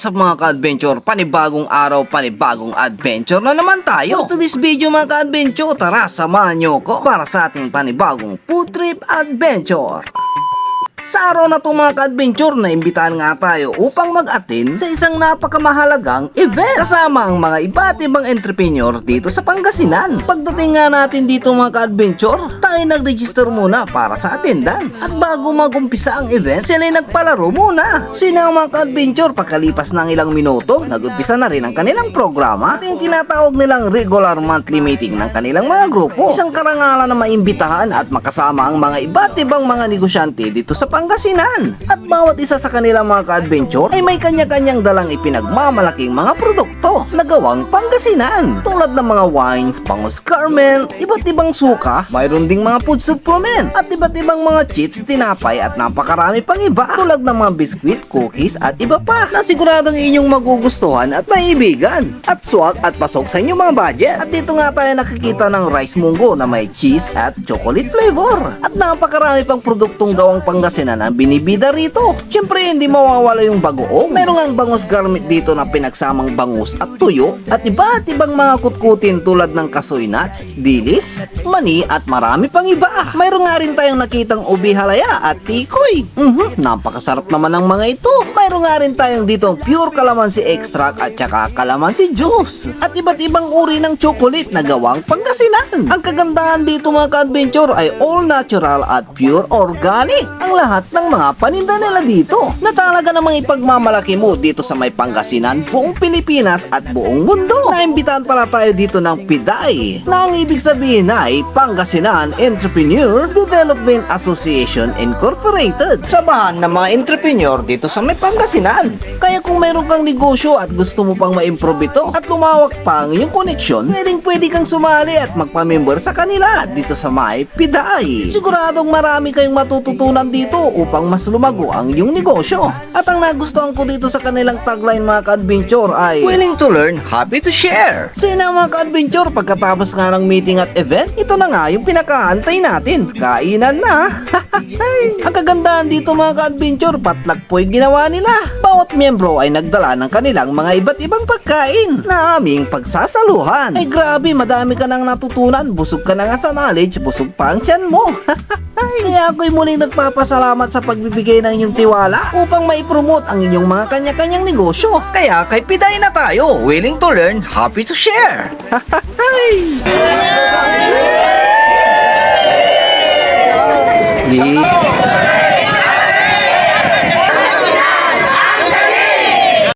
What's up mga ka-adventure? Panibagong araw, panibagong adventure na naman tayo. For today's video mga ka-adventure, tara samahan nyo ko para sa ating panibagong food trip adventure. Sa araw na itong mga ka-adventure, naimbitahan nga tayo upang mag-attend sa isang napakamahalagang event kasama ang mga iba't ibang entrepreneur dito sa Pangasinan. Pagdating nga natin dito mga ka-adventure, tayo nag-register muna para sa attendance. At bago mag-umpisa ang event, sila ay nagpalaro muna. Sino ang mga ka-adventure, pagkalipas ng ilang minuto, nag-umpisa na rin ang kanilang programa at yung tinatawag nilang regular monthly meeting ng kanilang mga grupo. Isang karangalan na maimbitahan at makasama ang mga iba't ibang mga negosyante dito sa Pangasinan. At bawat isa sa kanilang mga ka-adventure ay may kanya-kanyang dalang ipinagmamalaking mga produkto na gawang Pangasinan. Tulad ng mga wines, bangus Carmen, iba't ibang suka, mayroon ding mga food supplement, at iba't ibang mga chips, tinapay at napakarami pang iba. Tulad ng mga biskwit, cookies at iba pa na siguradong inyong magugustuhan at maibigan. At swak at pasok sa inyong mga budget. At dito nga tayo nakikita ng rice munggo na may cheese at chocolate flavor. At napakarami pang produktong gawang Pangasinan ang binibida rito. Siyempre hindi mawawala yung bagoong. Meron ang bangus garment dito na pinagsamang bangus at tuyo at iba't ibang mga kutkutin tulad ng kasoy nuts, dilis, mani at marami pang iba. Mayroon nga rin tayong nakitang ubi halaya at tikoy. Napakasarap naman ang mga ito. Mayroon nga rin tayong ditong pure calamansi extract at saka calamansi juice. At iba't ibang uri ng chocolate na gawang Pangasinan. Ang kagandahan dito mga ka-adventure ay all natural at pure organic. Ang lahat ng mga paninda nila dito na talaga namang ipagmamalaki mo dito sa may Pangasinan, buong Pilipinas at buong mundo. Naimbitahan pala tayo dito ng PIDAI na ang ibig sabihin ay Pangasinan Entrepreneur Development Association Incorporated. Samahan ng mga entrepreneur dito sa may Pangasinan. Kaya kung mayroon kang negosyo at gusto mo pang ma-improve ito at lumawak pa ang iyong koneksyon, pwede kang sumali at magpamember sa kanila dito sa may PIDAI. Siguradong marami kayong matututunan dito upang mas lumago ang iyong negosyo. At ang nagustuhan ko dito sa kanilang tagline mga ka-adventure ay willing to learn, happy to share. So yun mga ka-adventure, pagkatapos nga ng meeting at event, ito na nga yung pinakaantay natin, kainan na. Ang kagandahan dito mga ka-adventure, patlag po yung ginawa nila. Bawat miyembro ay nagdala ng kanilang mga iba't ibang pagkain na aming pagsasaluhan. Ay grabe, madami ka nang natutunan, busog ka na nga sa knowledge, busog pa ang tiyan mo. Kaya ako'y muling nagpapasalamat sa pagbibigay ng inyong tiwala upang maipromote ang inyong mga kanya-kanyang negosyo. Kaya kay PIDAI na tayo, willing to learn, happy to share. Yeah.